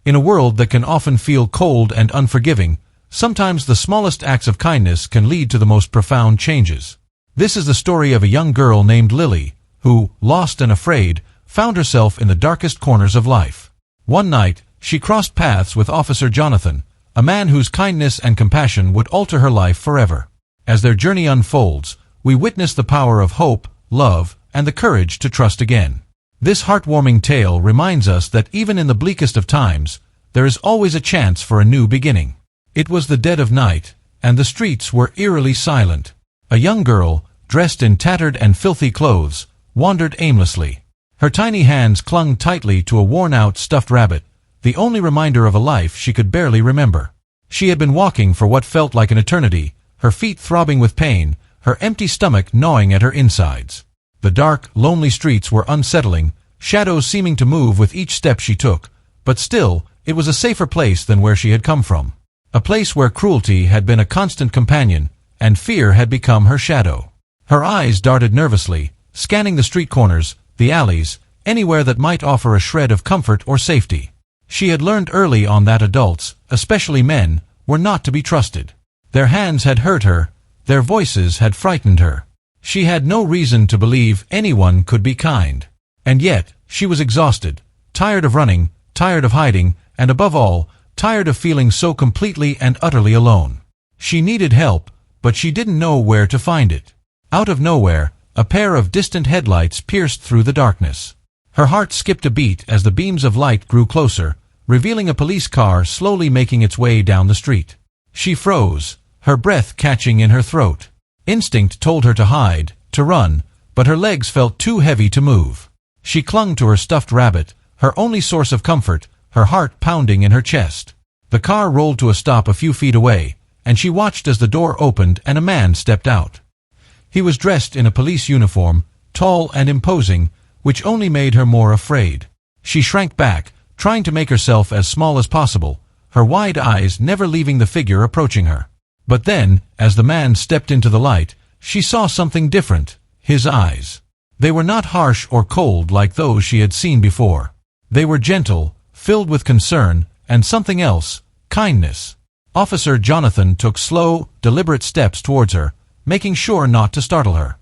In a world that can often feel cold and unforgiving, sometimes the smallest acts of kindness can lead to the most profound changes. This is the story of a young girl named Lily, who, lost and afraid, found herself in the darkest corners of life. One night, she crossed paths with Officer Jonathan, a man whose kindness and compassion would alter her life forever. As their journey unfolds, we witness the power of hope, love, and the courage to trust again. This heartwarming tale reminds us that even in the bleakest of times, there is always a chance for a new beginning. It was the dead of night, and the streets were eerily silent. A young girl, dressed in tattered and filthy clothes, wandered aimlessly. Her tiny hands clung tightly to a worn-out stuffed rabbit, the only reminder of a life she could barely remember. She had been walking for what felt like an eternity, her feet throbbing with pain, her empty stomach gnawing at her insides. The dark, lonely streets were unsettling, shadows seeming to move with each step she took, but still, it was a safer place than where she had come from. A place where cruelty had been a constant companion, and fear had become her shadow. Her eyes darted nervously, scanning the street corners, the alleys, anywhere that might offer a shred of comfort or safety. She had learned early on that adults, especially men, were not to be trusted. Their hands had hurt her, their voices had frightened her. She had no reason to believe anyone could be kind. And yet, she was exhausted, tired of running, tired of hiding, and above all, tired of feeling so completely and utterly alone. She needed help, but she didn't know where to find it. Out of nowhere, a pair of distant headlights pierced through the darkness. Her heart skipped a beat as the beams of light grew closer, revealing a police car slowly making its way down the street. She froze, her breath catching in her throat. Instinct told her to hide, to run, but her legs felt too heavy to move. She clung to her stuffed rabbit, her only source of comfort, her heart pounding in her chest. The car rolled to a stop a few feet away, and she watched as the door opened and a man stepped out. He was dressed in a police uniform, tall and imposing, which only made her more afraid. She shrank back, trying to make herself as small as possible, her wide eyes never leaving the figure approaching her. But then, as the man stepped into the light, she saw something different, his eyes. They were not harsh or cold like those she had seen before. They were gentle, filled with concern, and something else, kindness. Officer Jonathan took slow, deliberate steps towards her, making sure not to startle her.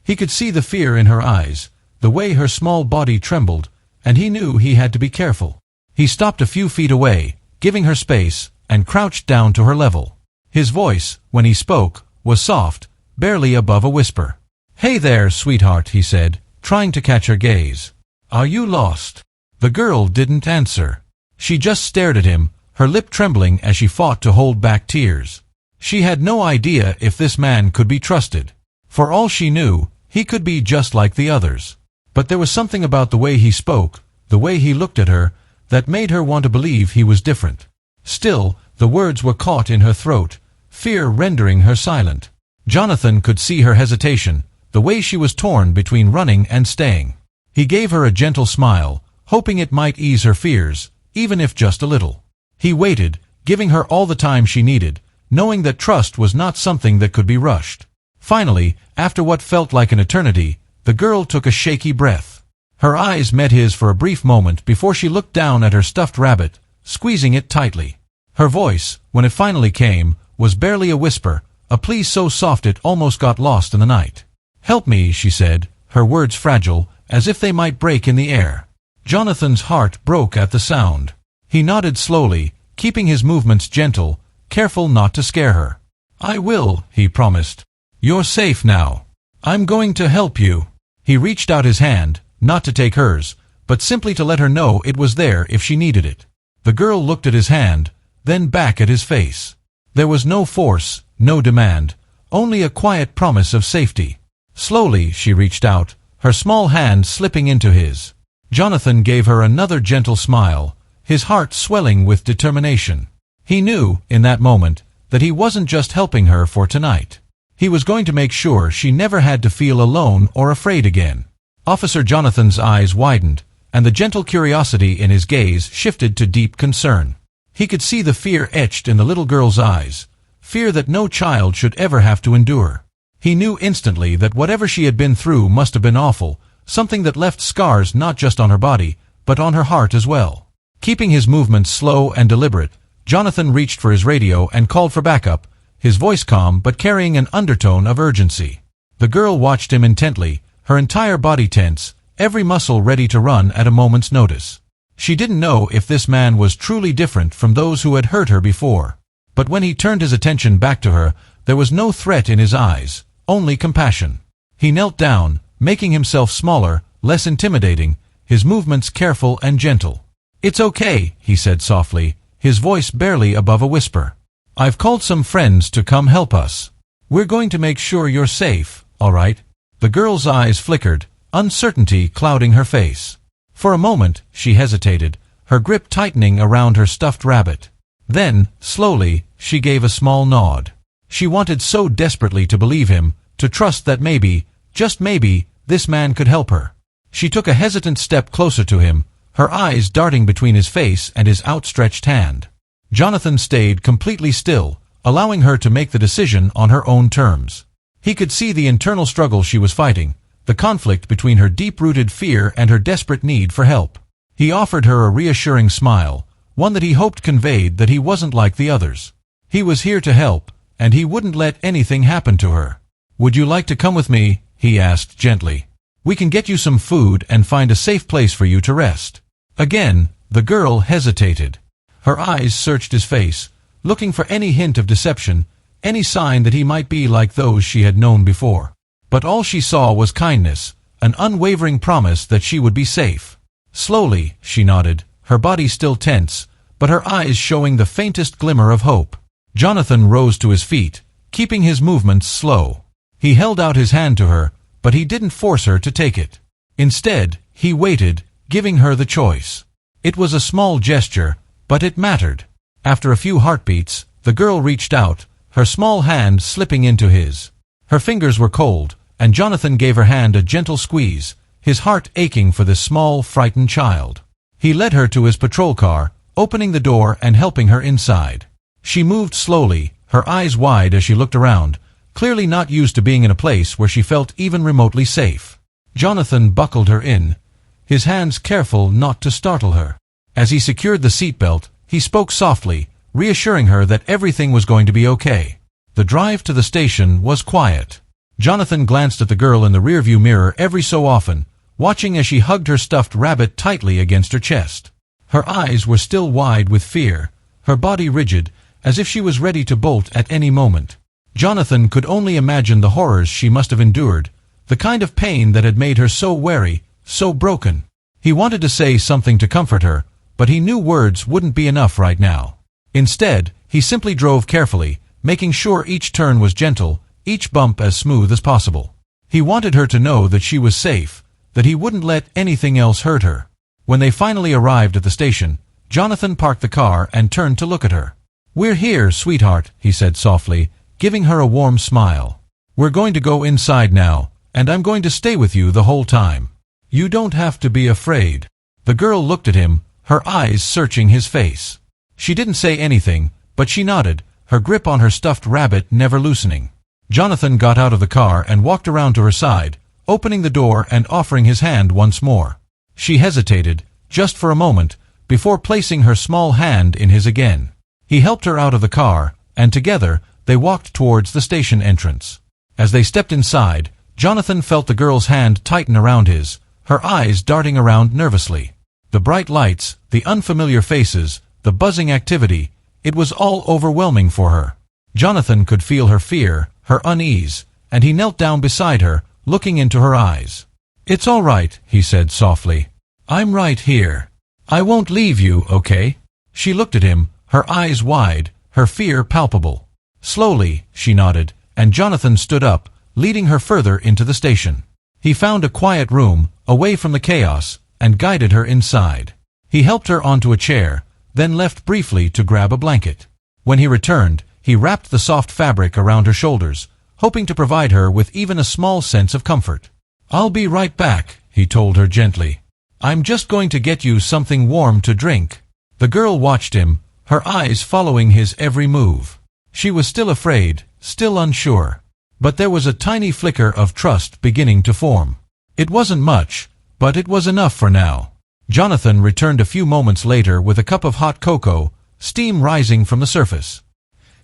He could see the fear in her eyes, the way her small body trembled, and he knew he had to be careful. He stopped a few feet away, giving her space, and crouched down to her level. His voice, when he spoke, was soft, barely above a whisper. "Hey there, sweetheart," he said, trying to catch her gaze. "Are you lost?" The girl didn't answer. She just stared at him, her lip trembling as she fought to hold back tears. She had no idea if this man could be trusted. For all she knew, he could be just like the others. But there was something about the way he spoke, the way he looked at her, that made her want to believe he was different. Still, the words were caught in her throat, fear rendering her silent. Jonathan could see her hesitation, the way she was torn between running and staying. He gave her a gentle smile, hoping it might ease her fears, even if just a little. He waited, giving her all the time she needed, knowing that trust was not something that could be rushed. Finally, after what felt like an eternity, the girl took a shaky breath. Her eyes met his for a brief moment before she looked down at her stuffed rabbit, squeezing it tightly. Her voice, when it finally came, was barely a whisper, a plea so soft it almost got lost in the night. "Help me," she said, her words fragile, as if they might break in the air. Jonathan's heart broke at the sound. He nodded slowly, keeping his movements gentle, careful not to scare her. "I will," he promised. "You're safe now. I'm going to help you." He reached out his hand, not to take hers, but simply to let her know it was there if she needed it. The girl looked at his hand, then back at his face. There was no force, no demand, only a quiet promise of safety. Slowly, she reached out, her small hand slipping into his. Jonathan gave her another gentle smile, his heart swelling with determination. He knew, in that moment, that he wasn't just helping her for tonight. He was going to make sure she never had to feel alone or afraid again. Officer Jonathan's eyes widened, and the gentle curiosity in his gaze shifted to deep concern. He could see the fear etched in the little girl's eyes, fear that no child should ever have to endure. He knew instantly that whatever she had been through must have been awful, something that left scars not just on her body, but on her heart as well. Keeping his movements slow and deliberate, Jonathan reached for his radio and called for backup, his voice calm but carrying an undertone of urgency. The girl watched him intently, her entire body tense, every muscle ready to run at a moment's notice. She didn't know if this man was truly different from those who had hurt her before. But when he turned his attention back to her, there was no threat in his eyes, only compassion. He knelt down, making himself smaller, less intimidating, his movements careful and gentle. "It's okay," he said softly, his voice barely above a whisper. "I've called some friends to come help us. We're going to make sure you're safe, all right?" The girl's eyes flickered, uncertainty clouding her face. For a moment, she hesitated, her grip tightening around her stuffed rabbit. Then, slowly, she gave a small nod. She wanted so desperately to believe him, to trust that maybe, just maybe, this man could help her. She took a hesitant step closer to him, her eyes darting between his face and his outstretched hand. Jonathan stayed completely still, allowing her to make the decision on her own terms. He could see the internal struggle she was fighting, the conflict between her deep-rooted fear and her desperate need for help. He offered her a reassuring smile, one that he hoped conveyed that he wasn't like the others. He was here to help, and he wouldn't let anything happen to her. "Would you like to come with me?" he asked gently. "We can get you some food and find a safe place for you to rest." Again, the girl hesitated. Her eyes searched his face, looking for any hint of deception, any sign that he might be like those she had known before. But all she saw was kindness, an unwavering promise that she would be safe. Slowly, she nodded, her body still tense, but her eyes showing the faintest glimmer of hope. Jonathan rose to his feet, keeping his movements slow. He held out his hand to her, but he didn't force her to take it. Instead, he waited, giving her the choice. It was a small gesture, but it mattered. After a few heartbeats, the girl reached out, her small hand slipping into his. Her fingers were cold, and Jonathan gave her hand a gentle squeeze, his heart aching for this small, frightened child. He led her to his patrol car, opening the door and helping her inside. She moved slowly, her eyes wide as she looked around, clearly not used to being in a place where she felt even remotely safe. Jonathan buckled her in, his hands careful not to startle her. As he secured the seatbelt, he spoke softly, reassuring her that everything was going to be okay. The drive to the station was quiet. Jonathan glanced at the girl in the rearview mirror every so often, watching as she hugged her stuffed rabbit tightly against her chest. Her eyes were still wide with fear, her body rigid, as if she was ready to bolt at any moment. Jonathan could only imagine the horrors she must have endured, the kind of pain that had made her so wary, so broken. He wanted to say something to comfort her, but he knew words wouldn't be enough right now. Instead, he simply drove carefully, making sure each turn was gentle, each bump as smooth as possible. He wanted her to know that she was safe, that he wouldn't let anything else hurt her. When they finally arrived at the station, Jonathan parked the car and turned to look at her. "We're here, sweetheart," he said softly, giving her a warm smile. "We're going to go inside now, and I'm going to stay with you the whole time. You don't have to be afraid." The girl looked at him, her eyes searching his face. She didn't say anything, but she nodded, her grip on her stuffed rabbit never loosening. Jonathan got out of the car and walked around to her side, opening the door and offering his hand once more. She hesitated, just for a moment, before placing her small hand in his again. He helped her out of the car, and together, they walked towards the station entrance. As they stepped inside, Jonathan felt the girl's hand tighten around his, her eyes darting around nervously. The bright lights, the unfamiliar faces, the buzzing activity, it was all overwhelming for her. Jonathan could feel her fear, her unease, and he knelt down beside her, looking into her eyes. "It's all right," he said softly. "I'm right here. I won't leave you, okay?" She looked at him, her eyes wide, her fear palpable. Slowly, she nodded, and Jonathan stood up, leading her further into the station. He found a quiet room, away from the chaos, and guided her inside. He helped her onto a chair, then left briefly to grab a blanket. When he returned, he wrapped the soft fabric around her shoulders, hoping to provide her with even a small sense of comfort. "I'll be right back," he told her gently. "I'm just going to get you something warm to drink." The girl watched him, her eyes following his every move. She was still afraid, still unsure. But there was a tiny flicker of trust beginning to form. It wasn't much, but it was enough for now. Jonathan returned a few moments later with a cup of hot cocoa, steam rising from the surface.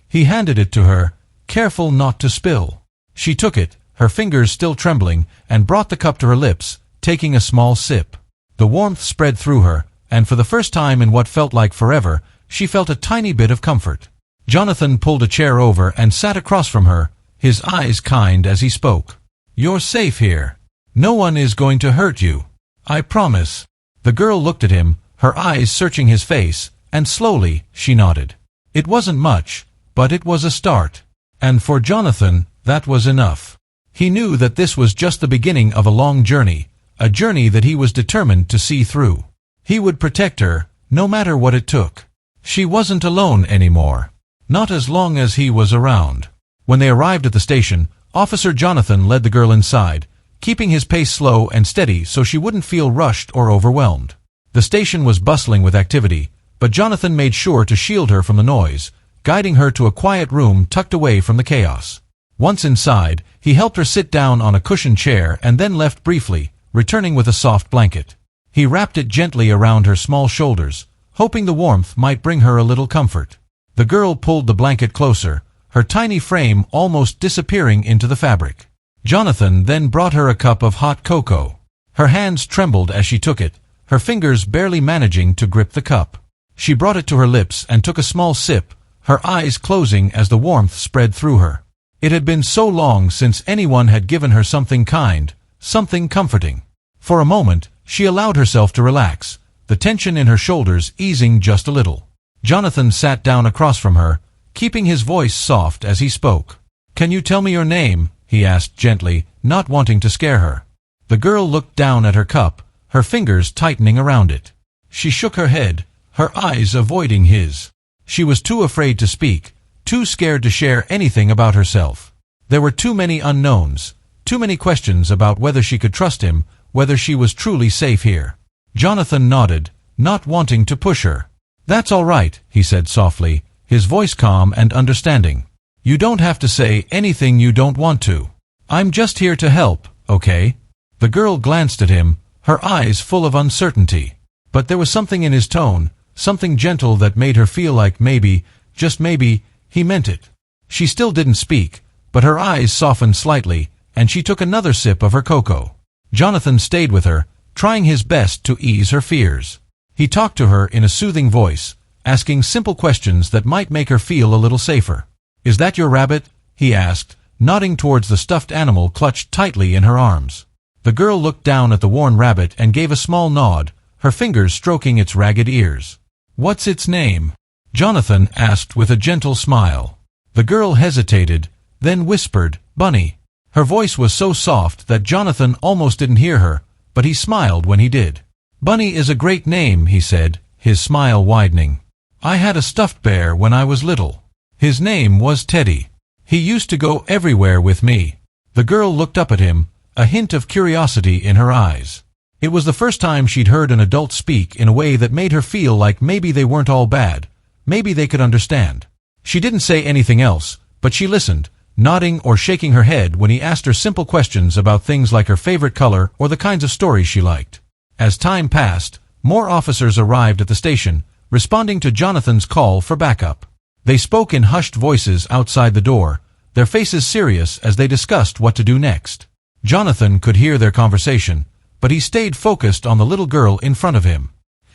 He handed it to her, careful not to spill. She took it, her fingers still trembling, and brought the cup to her lips, taking a small sip. The warmth spread through her, and for the first time in what felt like forever, she felt a tiny bit of comfort. Jonathan pulled a chair over and sat across from her, his eyes kind as he spoke. "You're safe here. No one is going to hurt you. I promise." The girl looked at him, her eyes searching his face, and slowly she nodded. It wasn't much, but it was a start. And for Jonathan, that was enough. He knew that this was just the beginning of a long journey, a journey that he was determined to see through. He would protect her, no matter what it took. She wasn't alone anymore. Not as long as he was around. When they arrived at the station, Officer Jonathan led the girl inside, keeping his pace slow and steady so she wouldn't feel rushed or overwhelmed. The station was bustling with activity, but Jonathan made sure to shield her from the noise, guiding her to a quiet room tucked away from the chaos. Once inside, he helped her sit down on a cushioned chair and then left briefly, returning with a soft blanket. He wrapped it gently around her small shoulders, hoping the warmth might bring her a little comfort. The girl pulled the blanket closer, her tiny frame almost disappearing into the fabric. Jonathan then brought her a cup of hot cocoa. Her hands trembled as she took it, her fingers barely managing to grip the cup. She brought it to her lips and took a small sip, her eyes closing as the warmth spread through her. It had been so long since anyone had given her something kind, something comforting. For a moment, she allowed herself to relax, the tension in her shoulders easing just a little. Jonathan sat down across from her, keeping his voice soft as he spoke. "Can you tell me your name?" he asked gently, not wanting to scare her. The girl looked down at her cup, her fingers tightening around it. She shook her head, her eyes avoiding his. She was too afraid to speak, too scared to share anything about herself. There were too many unknowns, too many questions about whether she could trust him, whether she was truly safe here. Jonathan nodded, not wanting to push her. "That's all right," he said softly, his voice calm and understanding. "You don't have to say anything you don't want to. I'm just here to help, okay?" The girl glanced at him, her eyes full of uncertainty. But there was something in his tone, something gentle that made her feel like maybe, just maybe, he meant it. She still didn't speak, but her eyes softened slightly, and she took another sip of her cocoa. Jonathan stayed with her, trying his best to ease her fears. He talked to her in a soothing voice, asking simple questions that might make her feel a little safer. "Is that your rabbit?" he asked, nodding towards the stuffed animal clutched tightly in her arms. The girl looked down at the worn rabbit and gave a small nod, her fingers stroking its ragged ears. "What's its name?" Jonathan asked with a gentle smile. The girl hesitated, then whispered, "Bunny." Her voice was so soft that Jonathan almost didn't hear her, but he smiled when he did. "Bunny is a great name," he said, his smile widening. "I had a stuffed bear when I was little. His name was Teddy. He used to go everywhere with me." The girl looked up at him, a hint of curiosity in her eyes. It was the first time she'd heard an adult speak in a way that made her feel like maybe they weren't all bad, maybe they could understand. She didn't say anything else, but she listened, nodding or shaking her head when he asked her simple questions about things like her favorite color or the kinds of stories she liked. As time passed, more officers arrived at the station, responding to Jonathan's call for backup. They spoke in hushed voices outside the door, their faces serious as they discussed what to do next. Jonathan could hear their conversation, but he stayed focused on the little girl in front of him.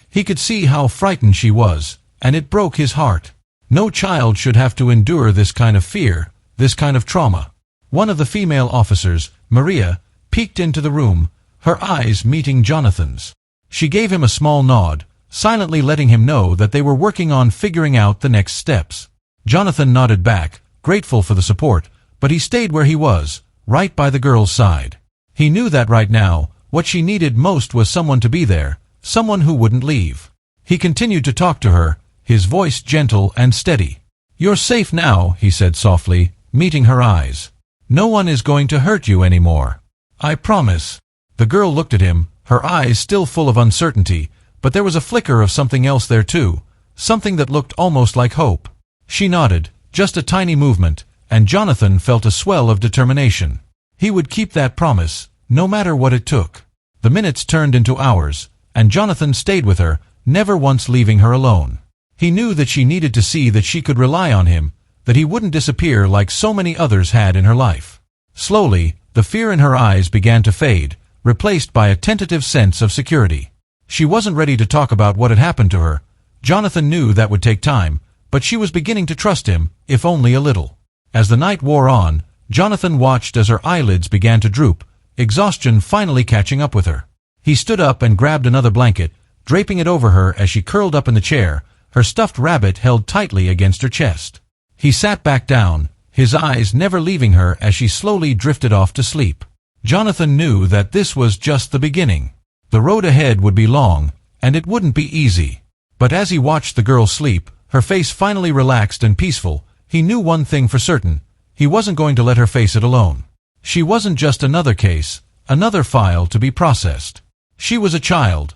He could see how frightened she was, and it broke his heart. No child should have to endure this kind of fear, this kind of trauma. One of the female officers, Maria, peeked into the room, her eyes meeting Jonathan's. She gave him a small nod, silently letting him know that they were working on figuring out the next steps. Jonathan nodded back, grateful for the support, but he stayed where he was, right by the girl's side. He knew that right now, what she needed most was someone to be there, someone who wouldn't leave. He continued to talk to her, his voice gentle and steady. "You're safe now," he said softly, meeting her eyes. "No one is going to hurt you anymore. I promise." The girl looked at him, her eyes still full of uncertainty, but there was a flicker of something else there too, something that looked almost like hope. She nodded, just a tiny movement, and Jonathan felt a swell of determination. He would keep that promise, no matter what it took. The minutes turned into hours, and Jonathan stayed with her, never once leaving her alone. He knew that she needed to see that she could rely on him, that he wouldn't disappear like so many others had in her life. Slowly, the fear in her eyes began to fade, replaced by a tentative sense of security. She wasn't ready to talk about what had happened to her. Jonathan knew that would take time, but she was beginning to trust him, if only a little. As the night wore on, Jonathan watched as her eyelids began to droop, exhaustion finally catching up with her. He stood up and grabbed another blanket, draping it over her as she curled up in the chair, her stuffed rabbit held tightly against her chest. He sat back down, his eyes never leaving her as she slowly drifted off to sleep. Jonathan knew that this was just the beginning. The road ahead would be long, and it wouldn't be easy. But as he watched the girl sleep, her face finally relaxed and peaceful, he knew one thing for certain: he wasn't going to let her face it alone. She wasn't just another case, another file to be processed. She was a child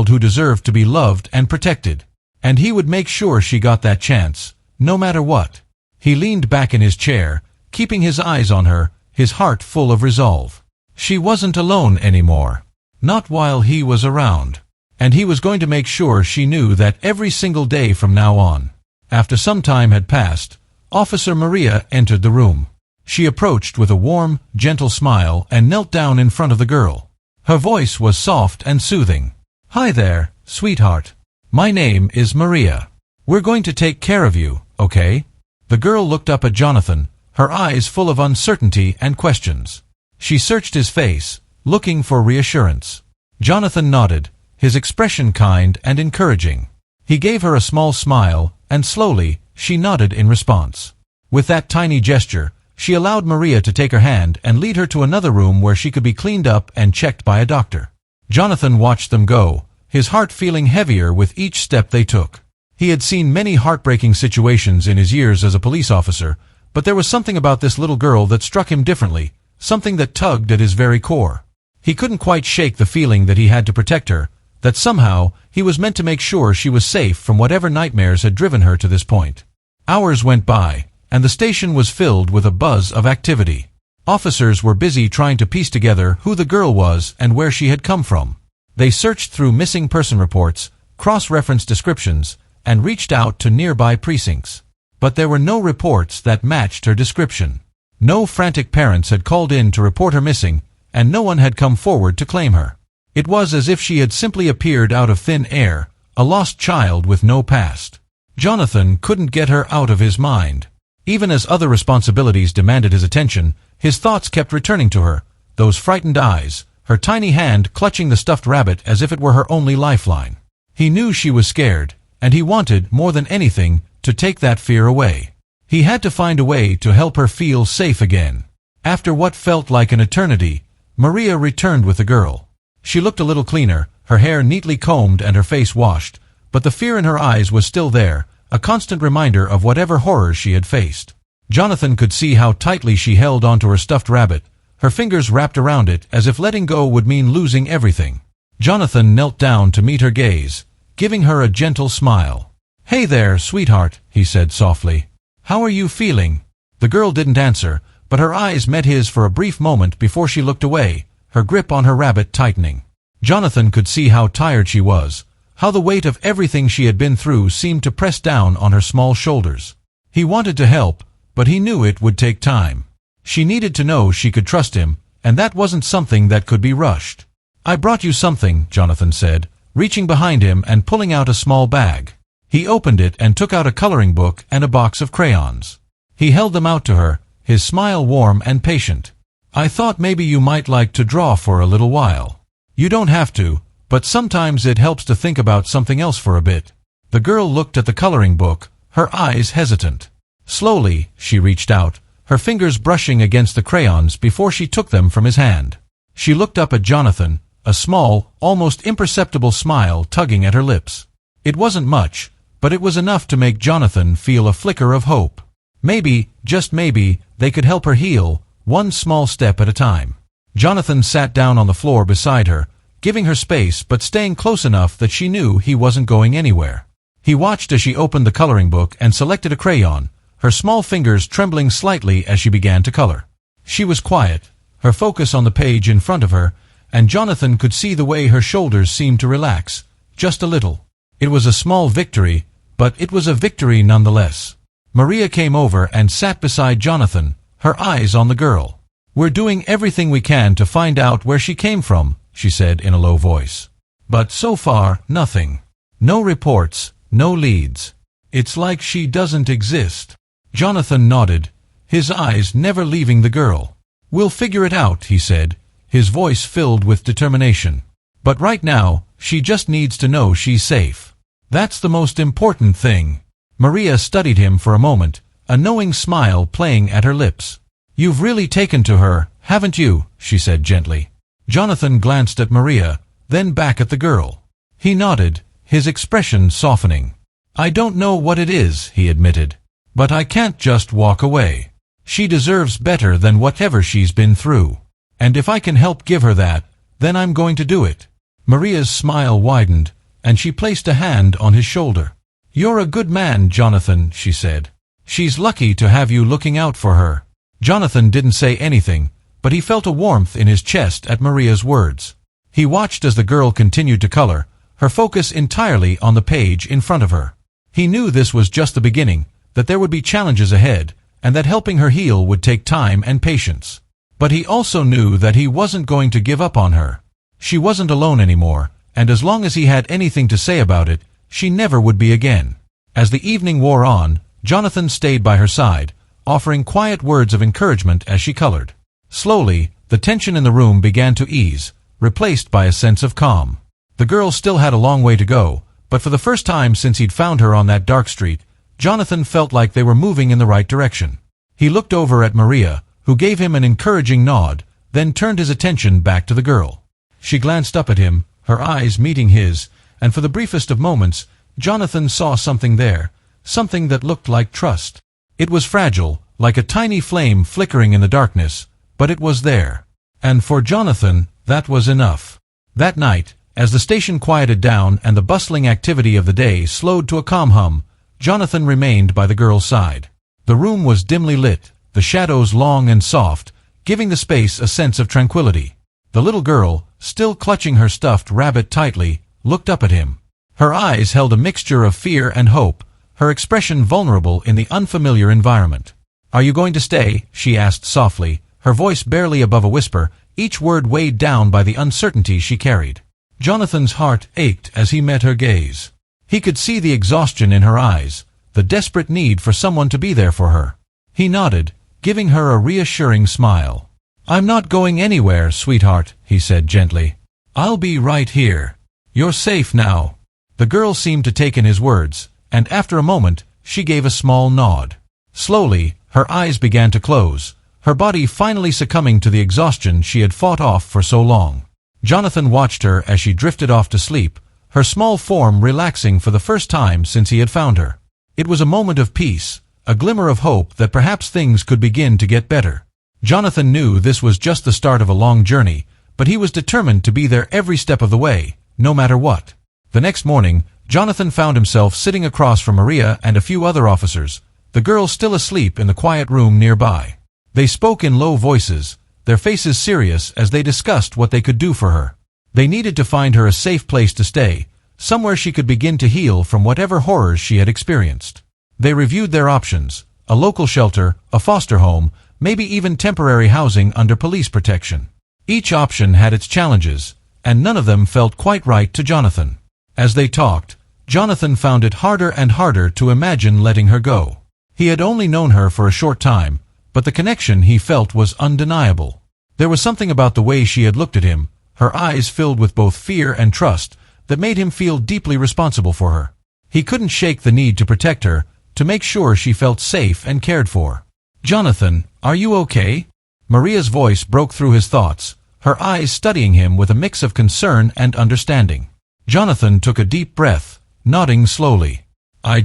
who deserved to be loved and protected. And he would make sure she got that chance, no matter what. He leaned back in his chair, keeping his eyes on her, his heart full of resolve. She wasn't alone anymore. Not while he was around. And he was going to make sure she knew that every single day from now on. After some time had passed, Officer Maria entered the room. She approached with a warm, gentle smile and knelt down in front of the girl. Her voice was soft and soothing. "Hi there, sweetheart. My name is Maria. We're going to take care of you, okay?" The girl looked up at Jonathan, her eyes full of uncertainty and questions. She searched his face, looking for reassurance. Jonathan nodded, his expression kind and encouraging. He gave her a small smile, and slowly, she nodded in response. With that tiny gesture, she allowed Maria to take her hand and lead her to another room where she could be cleaned up and checked by a doctor. Jonathan watched them go, his heart feeling heavier with each step they took. He had seen many heartbreaking situations in his years as a police officer, but there was something about this little girl that struck him differently, something that tugged at his very core. He couldn't quite shake the feeling that he had to protect her, that somehow he was meant to make sure she was safe from whatever nightmares had driven her to this point. Hours went by, and the station was filled with a buzz of activity. Officers were busy trying to piece together who the girl was and where she had come from. They searched through missing person reports, cross-referenced descriptions, and reached out to nearby precincts. But there were no reports that matched her description. No frantic parents had called in to report her missing, and no one had come forward to claim her. It was as if she had simply appeared out of thin air, a lost child with no past. Jonathan couldn't get her out of his mind. Even as other responsibilities demanded his attention, his thoughts kept returning to her, those frightened eyes, her tiny hand clutching the stuffed rabbit as if it were her only lifeline. He knew she was scared, and he wanted, more than anything, to take that fear away. He had to find a way to help her feel safe again. After what felt like an eternity, Maria returned with the girl. She looked a little cleaner, her hair neatly combed and her face washed, but the fear in her eyes was still there, a constant reminder of whatever horrors she had faced. Jonathan could see how tightly she held onto her stuffed rabbit, her fingers wrapped around it as if letting go would mean losing everything. Jonathan knelt down to meet her gaze, giving her a gentle smile. "Hey there, sweetheart," he said softly. "How are you feeling?" The girl didn't answer, but her eyes met his for a brief moment before she looked away, her grip on her rabbit tightening. Jonathan could see how tired she was, how the weight of everything she had been through seemed to press down on her small shoulders. He wanted to help, but he knew it would take time. She needed to know she could trust him, and that wasn't something that could be rushed. "I brought you something," Jonathan said, reaching behind him and pulling out a small bag. He opened it and took out a coloring book and a box of crayons. He held them out to her, his smile warm and patient. "I thought maybe you might like to draw for a little while. You don't have to, but sometimes it helps to think about something else for a bit." The girl looked at the coloring book, her eyes hesitant. Slowly, she reached out, her fingers brushing against the crayons before she took them from his hand. She looked up at Jonathan, a small, almost imperceptible smile tugging at her lips. It wasn't much, but it was enough to make Jonathan feel a flicker of hope. Maybe, just maybe, they could help her heal, one small step at a time. Jonathan sat down on the floor beside her, giving her space but staying close enough that she knew he wasn't going anywhere. He watched as she opened the coloring book and selected a crayon, her small fingers trembling slightly as she began to color. She was quiet, her focus on the page in front of her, and Jonathan could see the way her shoulders seemed to relax, just a little. It was a small victory, but it was a victory nonetheless. Maria came over and sat beside Jonathan, her eyes on the girl. "We're doing everything we can to find out where she came from," she said in a low voice. "But so far, nothing. No reports, no leads. It's like she doesn't exist." Jonathan nodded, his eyes never leaving the girl. "We'll figure it out," he said, his voice filled with determination. "But right now, she just needs to know she's safe. That's the most important thing." Maria studied him for a moment, a knowing smile playing at her lips. "You've really taken to her, haven't you?" she said gently. Jonathan glanced at Maria, then back at the girl. He nodded, his expression softening. "I don't know what it is," he admitted. "But I can't just walk away. She deserves better than whatever she's been through. And if I can help give her that, then I'm going to do it." Maria's smile widened, and she placed a hand on his shoulder. "You're a good man, Jonathan," she said. "She's lucky to have you looking out for her." Jonathan didn't say anything, but he felt a warmth in his chest at Maria's words. He watched as the girl continued to color, her focus entirely on the page in front of her. He knew this was just the beginning, that there would be challenges ahead, and that helping her heal would take time and patience. But he also knew that he wasn't going to give up on her. She wasn't alone anymore, and as long as he had anything to say about it, she never would be again. As the evening wore on, Jonathan stayed by her side, offering quiet words of encouragement as she colored. Slowly, the tension in the room began to ease, replaced by a sense of calm. The girl still had a long way to go, but for the first time since he'd found her on that dark street, Jonathan felt like they were moving in the right direction. He looked over at Maria, who gave him an encouraging nod, then turned his attention back to the girl. She glanced up at him, her eyes meeting his, and for the briefest of moments, Jonathan saw something there, something that looked like trust. It was fragile, like a tiny flame flickering in the darkness, but it was there. And for Jonathan, that was enough. That night, as the station quieted down and the bustling activity of the day slowed to a calm hum, Jonathan remained by the girl's side. The room was dimly lit, the shadows long and soft, giving the space a sense of tranquility. The little girl, still clutching her stuffed rabbit tightly, looked up at him. Her eyes held a mixture of fear and hope, her expression vulnerable in the unfamiliar environment. "Are you going to stay?" she asked softly, her voice barely above a whisper, each word weighed down by the uncertainty she carried. Jonathan's heart ached as he met her gaze. He could see the exhaustion in her eyes, the desperate need for someone to be there for her. He nodded, giving her a reassuring smile. "I'm not going anywhere, sweetheart," he said gently. "I'll be right here. You're safe now." The girl seemed to take in his words, and after a moment, she gave a small nod. Slowly, her eyes began to close, her body finally succumbing to the exhaustion she had fought off for so long. Jonathan watched her as she drifted off to sleep, her small form relaxing for the first time since he had found her. It was a moment of peace, a glimmer of hope that perhaps things could begin to get better. Jonathan knew this was just the start of a long journey, but he was determined to be there every step of the way, no matter what. The next morning, Jonathan found himself sitting across from Maria and a few other officers, the girl still asleep in the quiet room nearby. They spoke in low voices, their faces serious as they discussed what they could do for her. They needed to find her a safe place to stay, somewhere she could begin to heal from whatever horrors she had experienced. They reviewed their options, a local shelter, a foster home, maybe even temporary housing under police protection. Each option had its challenges, and none of them felt quite right to Jonathan. As they talked, Jonathan found it harder and harder to imagine letting her go. He had only known her for a short time, but the connection he felt was undeniable. There was something about the way she had looked at him, her eyes filled with both fear and trust, that made him feel deeply responsible for her. He couldn't shake the need to protect her, to make sure she felt safe and cared for. "Jonathan, are you okay?" Maria's voice broke through his thoughts, her eyes studying him with a mix of concern and understanding. Jonathan took a deep breath, nodding slowly. I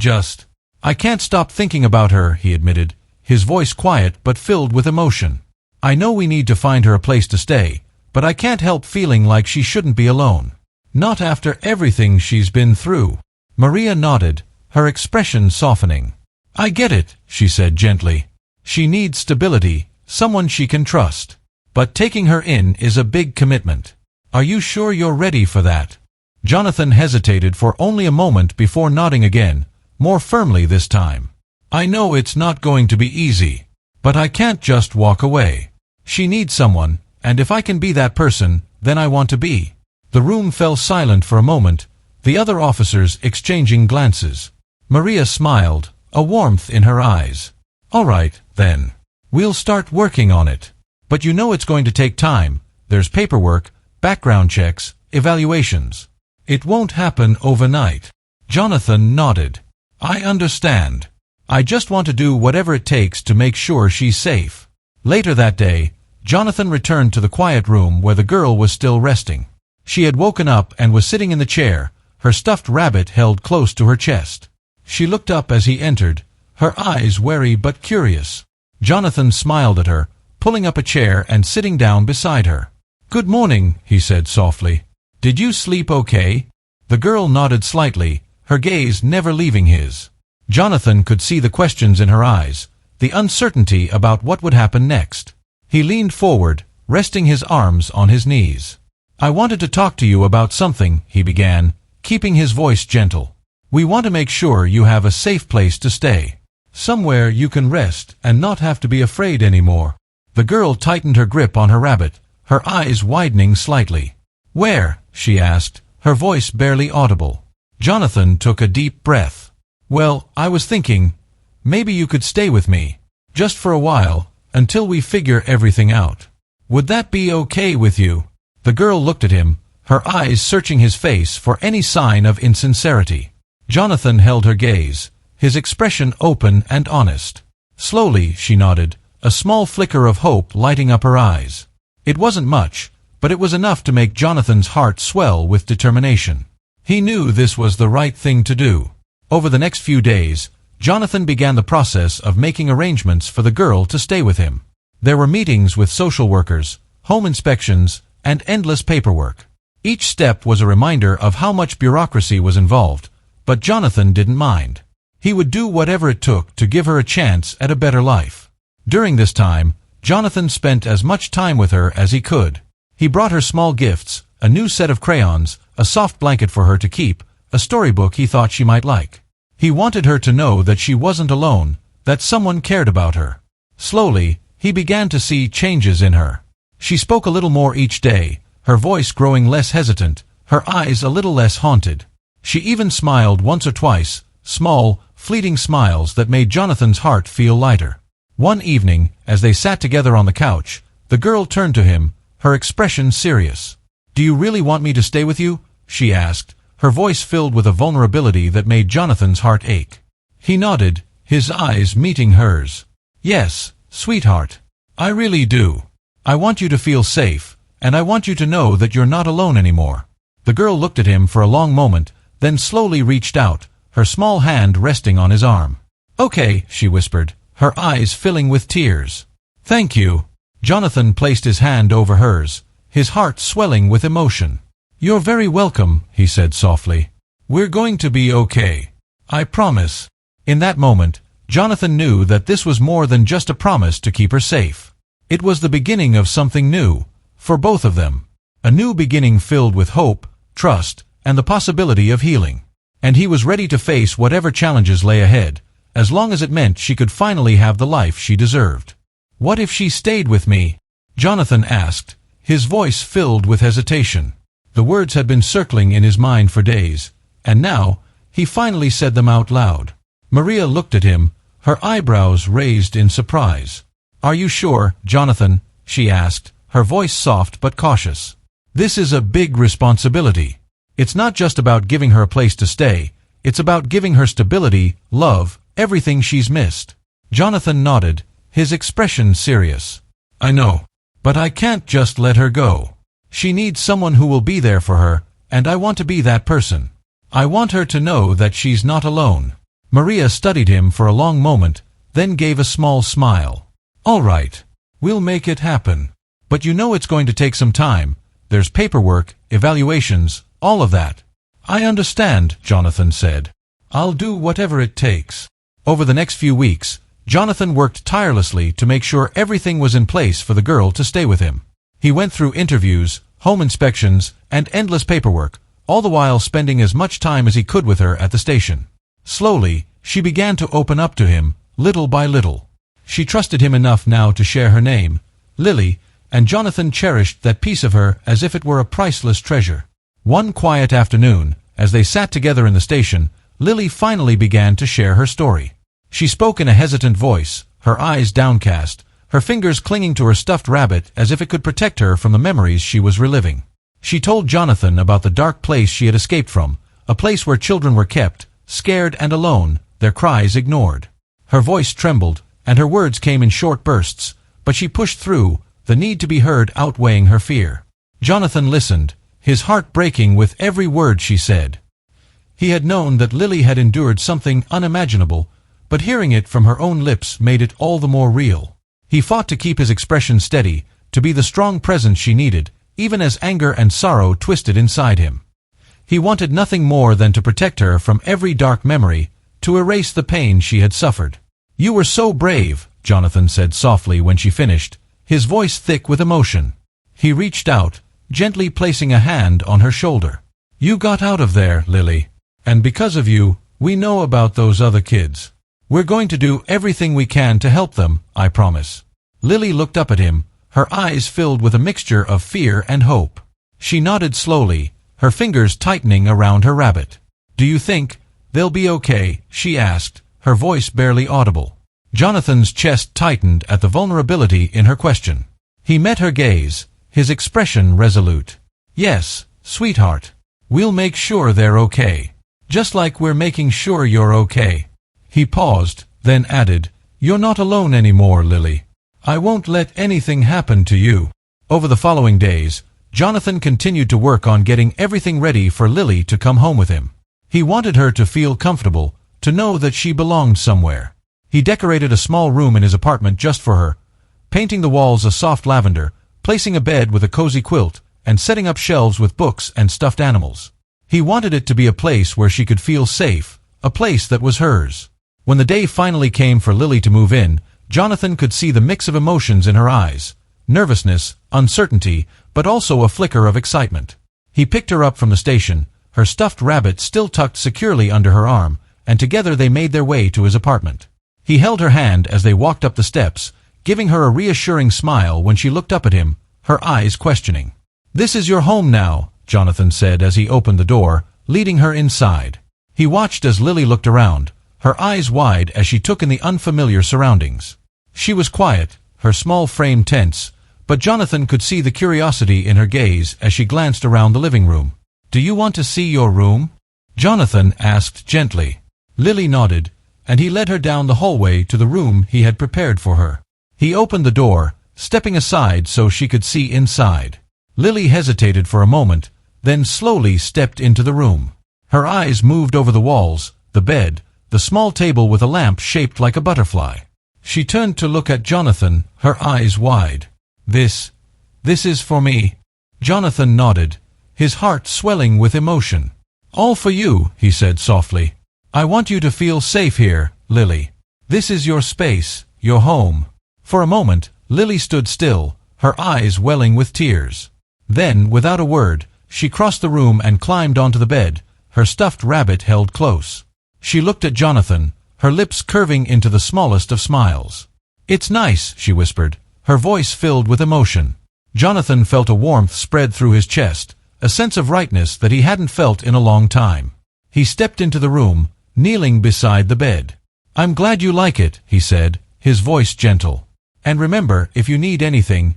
can't stop thinking about her," he admitted, his voice quiet but filled with emotion. "I know we need to find her a place to stay, but I can't help feeling like she shouldn't be alone. Not after everything she's been through." Maria nodded, her expression softening. "I get it," she said gently. "She needs stability, someone she can trust. But taking her in is a big commitment. Are you sure you're ready for that? Jonathan hesitated for only a moment before nodding again, more firmly this time. I know it's not going to be easy, but I can't just walk away. She needs someone, and if I can be that person, then I want to be. The room fell silent for a moment, the other officers exchanging glances. Maria smiled, a warmth in her eyes. All right, then. We'll start working on it. But you know it's going to take time. There's paperwork, background checks, evaluations. It won't happen overnight. Jonathan nodded. I understand. I just want to do whatever it takes to make sure she's safe. Later that day, Jonathan returned to the quiet room where the girl was still resting. She had woken up and was sitting in the chair, her stuffed rabbit held close to her chest. She looked up as he entered, her eyes wary but curious. Jonathan smiled at her, pulling up a chair and sitting down beside her. Good morning, he said softly. Did you sleep okay? The girl nodded slightly, her gaze never leaving his. Jonathan could see the questions in her eyes, the uncertainty about what would happen next. He leaned forward, resting his arms on his knees. I wanted to talk to you about something, he began, keeping his voice gentle. We want to make sure you have a safe place to stay. Somewhere you can rest and not have to be afraid anymore. The girl tightened her grip on her rabbit, her eyes widening slightly. Where? She asked, her voice barely audible. Jonathan took a deep breath. Well, I was thinking, maybe you could stay with me, just for a while, until we figure everything out. Would that be okay with you? The girl looked at him, her eyes searching his face for any sign of insincerity. Jonathan held her gaze, his expression open and honest. Slowly, she nodded, a small flicker of hope lighting up her eyes. It wasn't much, but it was enough to make Jonathan's heart swell with determination. He knew this was the right thing to do. Over the next few days, Jonathan began the process of making arrangements for the girl to stay with him. There were meetings with social workers, home inspections, and endless paperwork. Each step was a reminder of how much bureaucracy was involved, but Jonathan didn't mind. He would do whatever it took to give her a chance at a better life. During this time, Jonathan spent as much time with her as he could. He brought her small gifts, a new set of crayons, a soft blanket for her to keep, a storybook he thought she might like. He wanted her to know that she wasn't alone, that someone cared about her. Slowly, he began to see changes in her. She spoke a little more each day, her voice growing less hesitant, her eyes a little less haunted. She even smiled once or twice, small, fleeting smiles that made Jonathan's heart feel lighter. One evening, as they sat together on the couch, the girl turned to him, her expression serious. Do you really want me to stay with you? She asked, her voice filled with a vulnerability that made Jonathan's heart ache. He nodded, his eyes meeting hers. Yes, sweetheart. I really do. I want you to feel safe, and I want you to know that you're not alone anymore. The girl looked at him for a long moment, then slowly reached out, her small hand resting on his arm. Okay, she whispered, her eyes filling with tears. Thank you. Jonathan placed his hand over hers, his heart swelling with emotion. You're very welcome, he said softly. We're going to be okay. I promise. In that moment, Jonathan knew that this was more than just a promise to keep her safe. It was the beginning of something new, for both of them. A new beginning filled with hope, trust, and the possibility of healing. And he was ready to face whatever challenges lay ahead, as long as it meant she could finally have the life she deserved. What if she stayed with me? Jonathan asked, his voice filled with hesitation. The words had been circling in his mind for days, and now, he finally said them out loud. Maria looked at him, her eyebrows raised in surprise. Are you sure, Jonathan? She asked, her voice soft but cautious. This is a big responsibility. It's not just about giving her a place to stay, it's about giving her stability, love, everything she's missed. Jonathan nodded, his expression serious. I know. But I can't just let her go. She needs someone who will be there for her, and I want to be that person. I want her to know that she's not alone. Maria studied him for a long moment, then gave a small smile. All right. We'll make it happen. But you know it's going to take some time. There's paperwork, evaluations, all of that. I understand, Jonathan said. I'll do whatever it takes. Over the next few weeks, Jonathan worked tirelessly to make sure everything was in place for the girl to stay with him. He went through interviews, home inspections, and endless paperwork, all the while spending as much time as he could with her at the station. Slowly, she began to open up to him, little by little. She trusted him enough now to share her name, Lily, and Jonathan cherished that piece of her as if it were a priceless treasure. One quiet afternoon, as they sat together in the station, Lily finally began to share her story. She spoke in a hesitant voice, her eyes downcast, her fingers clinging to her stuffed rabbit as if it could protect her from the memories she was reliving. She told Jonathan about the dark place she had escaped from, a place where children were kept, scared and alone, their cries ignored. Her voice trembled, and her words came in short bursts, but she pushed through, the need to be heard outweighing her fear. Jonathan listened, his heart breaking with every word she said. He had known that Lily had endured something unimaginable, but hearing it from her own lips made it all the more real. He fought to keep his expression steady, to be the strong presence she needed, even as anger and sorrow twisted inside him. He wanted nothing more than to protect her from every dark memory, to erase the pain she had suffered. "You were so brave," Jonathan said softly when she finished, his voice thick with emotion. He reached out, gently placing a hand on her shoulder. "You got out of there, Lily. And because of you, we know about those other kids. We're going to do everything we can to help them, I promise." Lily looked up at him, her eyes filled with a mixture of fear and hope. She nodded slowly, her fingers tightening around her rabbit. "Do you think they'll be okay?" she asked, her voice barely audible. Jonathan's chest tightened at the vulnerability in her question. He met her gaze, his expression resolute. "Yes, sweetheart. We'll make sure they're okay. Just like we're making sure you're okay." He paused, then added, "You're not alone anymore, Lily. I won't let anything happen to you." Over the following days, Jonathan continued to work on getting everything ready for Lily to come home with him. He wanted her to feel comfortable, to know that she belonged somewhere. He decorated a small room in his apartment just for her, painting the walls a soft lavender, placing a bed with a cozy quilt, and setting up shelves with books and stuffed animals. He wanted it to be a place where she could feel safe, a place that was hers. When the day finally came for Lily to move in, Jonathan could see the mix of emotions in her eyes, nervousness, uncertainty, but also a flicker of excitement. He picked her up from the station, her stuffed rabbit still tucked securely under her arm, and together they made their way to his apartment. He held her hand as they walked up the steps, giving her a reassuring smile when she looked up at him, her eyes questioning. "This is your home now," Jonathan said as he opened the door, leading her inside. He watched as Lily looked around, her eyes wide as she took in the unfamiliar surroundings. She was quiet, her small frame tense, but Jonathan could see the curiosity in her gaze as she glanced around the living room. "Do you want to see your room?" Jonathan asked gently. Lily nodded, and he led her down the hallway to the room he had prepared for her. He opened the door, stepping aside so she could see inside. Lily hesitated for a moment, then slowly stepped into the room. Her eyes moved over the walls, the bed, the small table with a lamp shaped like a butterfly. She turned to look at Jonathan, her eyes wide. This is for me." Jonathan nodded, his heart swelling with emotion. "All for you," he said softly. "I want you to feel safe here, Lily. This is your space, your home." For a moment, Lily stood still, her eyes welling with tears. Then, without a word, she crossed the room and climbed onto the bed, her stuffed rabbit held close. She looked at Jonathan, her lips curving into the smallest of smiles. "It's nice," she whispered, her voice filled with emotion. Jonathan felt a warmth spread through his chest, a sense of rightness that he hadn't felt in a long time. He stepped into the room, kneeling beside the bed. "I'm glad you like it," he said, his voice gentle. "And remember, if you need anything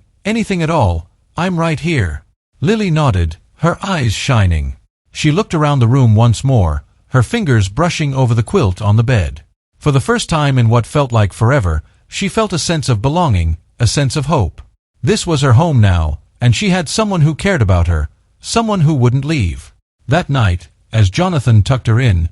at all, I'm right here." Lily nodded, her eyes shining. She looked around the room once more, her fingers brushing over the quilt on the bed. For the first time in what felt like forever, she felt a sense of belonging, a sense of hope. This was her home now, and she had someone who cared about her, someone who wouldn't leave. That night, as Jonathan tucked her in,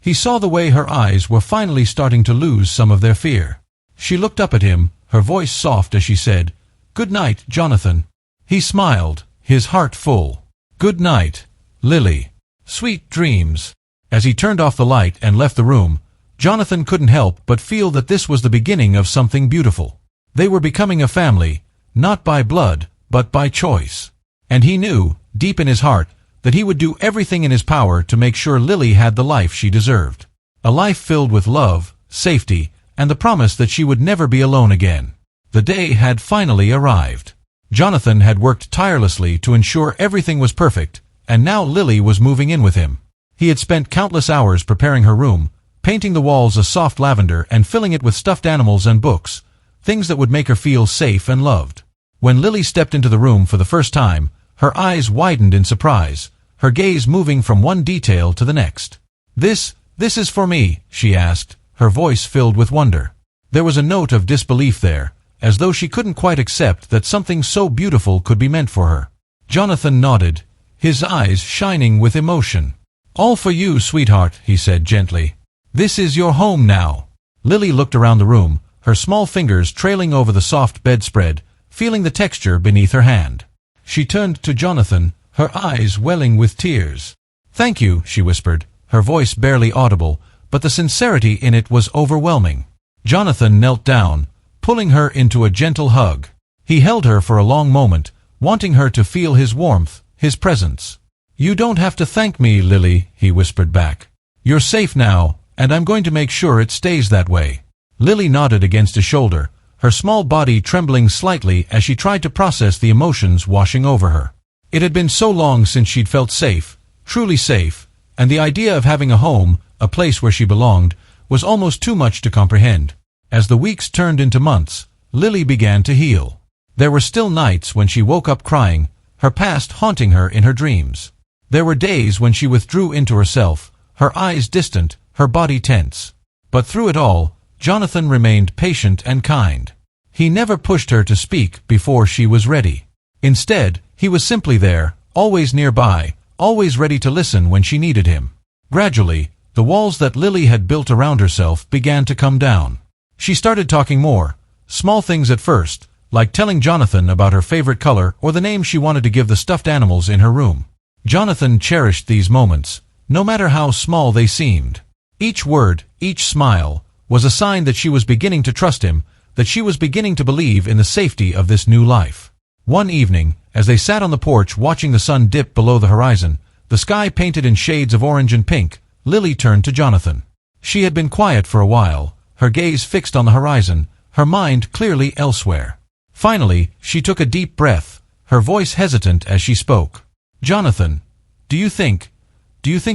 he saw the way her eyes were finally starting to lose some of their fear. She looked up at him, her voice soft as she said, "Good night, Jonathan." He smiled, his heart full. "Good night, Lily. Sweet dreams." As he turned off the light and left the room, Jonathan couldn't help but feel that this was the beginning of something beautiful. They were becoming a family, not by blood, but by choice. And he knew, deep in his heart, that he would do everything in his power to make sure Lily had the life she deserved. A life filled with love, safety, and the promise that she would never be alone again. The day had finally arrived. Jonathan had worked tirelessly to ensure everything was perfect, and now Lily was moving in with him. He had spent countless hours preparing her room, painting the walls a soft lavender and filling it with stuffed animals and books, things that would make her feel safe and loved. When Lily stepped into the room for the first time, her eyes widened in surprise, her gaze moving from one detail to the next. This is for me," she asked, her voice filled with wonder. There was a note of disbelief there, as though she couldn't quite accept that something so beautiful could be meant for her. Jonathan nodded, his eyes shining with emotion. "All for you, sweetheart," he said gently. "This is your home now." Lily looked around the room, her small fingers trailing over the soft bedspread, feeling the texture beneath her hand. She turned to Jonathan, her eyes welling with tears. "Thank you," she whispered, her voice barely audible, but the sincerity in it was overwhelming. Jonathan knelt down, pulling her into a gentle hug. He held her for a long moment, wanting her to feel his warmth, his presence. "You don't have to thank me, Lily," he whispered back. "You're safe now, and I'm going to make sure it stays that way." Lily nodded against his shoulder, her small body trembling slightly as she tried to process the emotions washing over her. It had been so long since she'd felt safe, truly safe, and the idea of having a home, a place where she belonged, was almost too much to comprehend. As the weeks turned into months, Lily began to heal. There were still nights when she woke up crying, her past haunting her in her dreams. There were days when she withdrew into herself, her eyes distant, her body tense. But through it all, Jonathan remained patient and kind. He never pushed her to speak before she was ready. Instead, he was simply there, always nearby, always ready to listen when she needed him. Gradually, the walls that Lily had built around herself began to come down. She started talking more, small things at first, like telling Jonathan about her favorite color or the name she wanted to give the stuffed animals in her room. Jonathan cherished these moments, no matter how small they seemed. Each word, each smile, was a sign that she was beginning to trust him, that she was beginning to believe in the safety of this new life. One evening, as they sat on the porch watching the sun dip below the horizon, the sky painted in shades of orange and pink, Lily turned to Jonathan. She had been quiet for a while, her gaze fixed on the horizon, her mind clearly elsewhere. Finally, she took a deep breath, her voice hesitant as she spoke. "Jonathan, do you think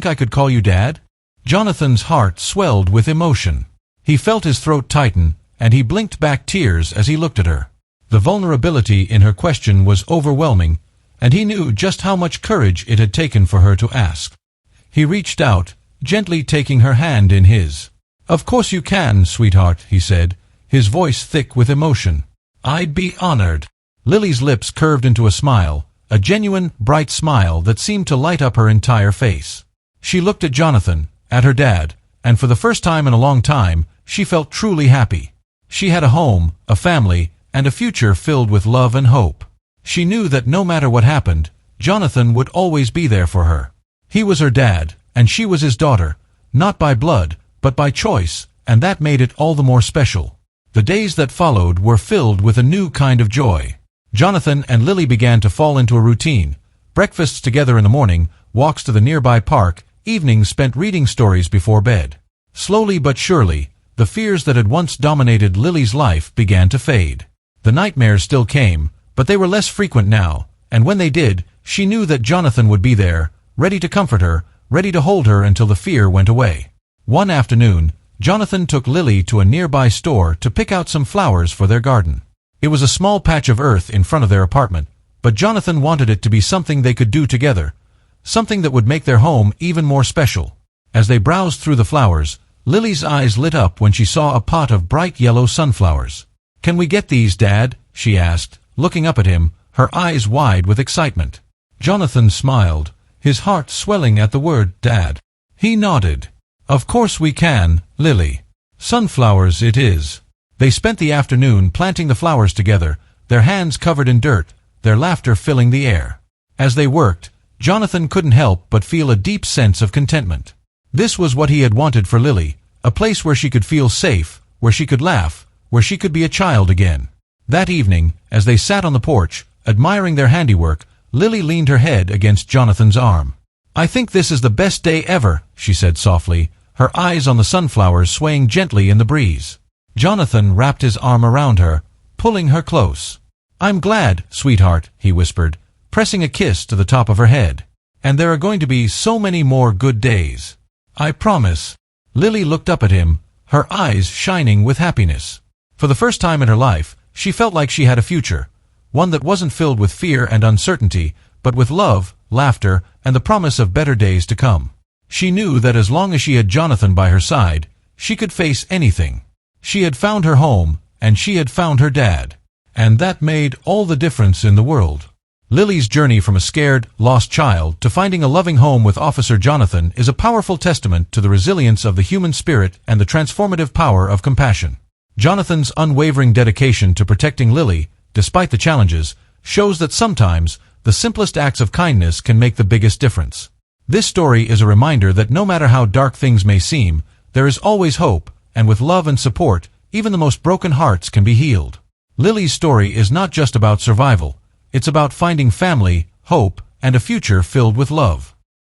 I could call you Dad?" Jonathan's heart swelled with emotion. He felt his throat tighten, and he blinked back tears as he looked at her. The vulnerability in her question was overwhelming, and he knew just how much courage it had taken for her to ask. He reached out, gently taking her hand in his. "Of course you can, sweetheart," he said, his voice thick with emotion. "I'd be honored." Lily's lips curved into a smile, a genuine, bright smile that seemed to light up her entire face. She looked at Jonathan, at her dad, and for the first time in a long time, she felt truly happy. She had a home, a family, and a future filled with love and hope. She knew that no matter what happened, Jonathan would always be there for her. He was her dad, and she was his daughter, not by blood, but by choice, and that made it all the more special. The days that followed were filled with a new kind of joy. Jonathan and Lily began to fall into a routine, breakfasts together in the morning, walks to the nearby park, evenings spent reading stories before bed. Slowly but surely, the fears that had once dominated Lily's life began to fade. The nightmares still came, but they were less frequent now, and when they did, she knew that Jonathan would be there, ready to comfort her, ready to hold her until the fear went away. One afternoon, Jonathan took Lily to a nearby store to pick out some flowers for their garden. It was a small patch of earth in front of their apartment, but Jonathan wanted it to be something they could do together, something that would make their home even more special. As they browsed through the flowers, Lily's eyes lit up when she saw a pot of bright yellow sunflowers. "Can we get these, Dad?" she asked, looking up at him, her eyes wide with excitement. Jonathan smiled, his heart swelling at the word Dad. He nodded. "Of course we can, Lily. Sunflowers it is." They spent the afternoon planting the flowers together, their hands covered in dirt, their laughter filling the air. As they worked, Jonathan couldn't help but feel a deep sense of contentment. This was what he had wanted for Lily, a place where she could feel safe, where she could laugh, where she could be a child again. That evening, as they sat on the porch, admiring their handiwork, Lily leaned her head against Jonathan's arm. "I think this is the best day ever," she said softly, her eyes on the sunflowers swaying gently in the breeze. Jonathan wrapped his arm around her, pulling her close. "I'm glad, sweetheart," he whispered, pressing a kiss to the top of her head. "And there are going to be so many more good days. I promise." Lily looked up at him, her eyes shining with happiness. For the first time in her life, she felt like she had a future, one that wasn't filled with fear and uncertainty, but with love, laughter, and the promise of better days to come. She knew that as long as she had Jonathan by her side, she could face anything. She had found her home, and she had found her dad. And that made all the difference in the world. Lily's journey from a scared, lost child to finding a loving home with Officer Jonathan is a powerful testament to the resilience of the human spirit and the transformative power of compassion. Jonathan's unwavering dedication to protecting Lily, despite the challenges, shows that sometimes the simplest acts of kindness can make the biggest difference. This story is a reminder that no matter how dark things may seem, there is always hope, and with love and support, even the most broken hearts can be healed. Lily's story is not just about survival. It's about finding family, hope, and a future filled with love.